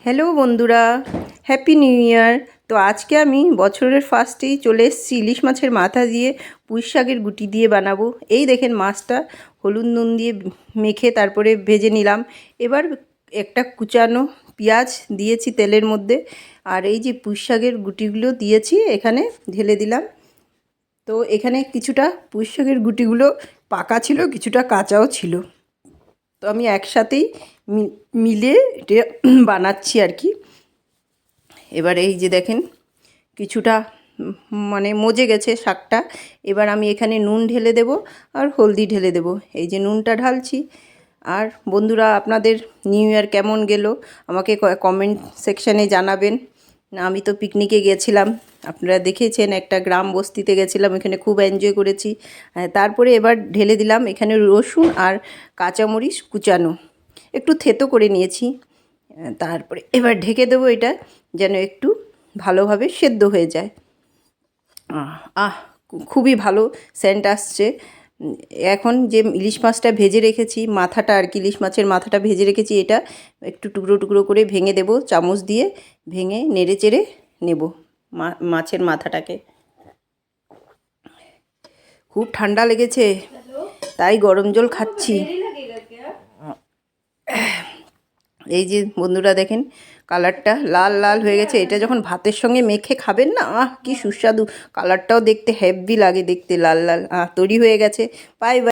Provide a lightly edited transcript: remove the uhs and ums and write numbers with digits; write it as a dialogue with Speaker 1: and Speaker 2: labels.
Speaker 1: Hello বন্ধুরা, happy new year. তো আজকে আমি বছরের ফার্স্টেই চলে এসেছি ইলিশ মাছের মাথা দিয়ে পুঁই শাকের গুটি দিয়ে বানাবো। এই দেখেন মাছটা হলুদ নুন দিয়ে মেখে তারপরে ভেজে নিলাম। এবার একটা কুচানো পেঁয়াজ দিয়েছি তেলের মধ্যে, আর এই যে পুঁই শাকের গুটিগুলো দিয়েছি এখানে ঢেলে দিলাম। তো এখানে কিছুটা পুঁই শাকের গুটিগুলো পাকা ছিল, কিছুটা কাঁচাও ছিল। তো আমি একসাথেই মিলে এটা বানাচ্ছি আর কি। এবার এই যে দেখেন কিছুটা মানে মজে গেছে শাকটা। এবার আমি এখানে নুন ঢেলে দেব আর হলদি ঢেলে দেব। এই যে নুনটা ঢালছি। আর বন্ধুরা, আপনাদের নিউ ইয়ার কেমন গেল আমাকে কমেন্ট সেকশানে জানাবেন। আমি তো পিকনিকে গেছিলাম, আপনারা দেখেছেন, একটা গ্রাম বস্তিতে গেছিলাম, এখানে খুব এনজয় করেছি। তারপরে এবার ঢেলে দিলাম এখানে রসুন আর কাঁচামরিচ কুচানো, একটু থেতো করে নিয়েছি। তারপরে এবার ঢেকে দেবো এটা যেন একটু ভালোভাবে সেদ্ধ হয়ে যায়। খুবই ভালো সেন্ট আসছে। এখন যে ইলিশ মাছটা ভেজে রেখেছি, মাথাটা আর কি, ইলিশ মাছের মাথাটা ভেজে রেখেছি, এটা একটু টুকরো টুকরো করে ভেঙে দেব, চামচ দিয়ে ভেঙে নেড়ে চেড়ে নেব মাছের মাথাটাকে। খুব ঠান্ডা লেগেছে তাই গরম জল খাচ্ছি। এই যে বন্ধুরা দেখেন কালারটা লাল লাল হয়ে গেছে। এটা যখন ভাতের সঙ্গে মেখে খাবেন না, কি সুস্বাদু। কালারটাও দেখতে হেভি লাগে, দেখতে লাল লাল। তৈরি হয়ে গেছে। Bye bye.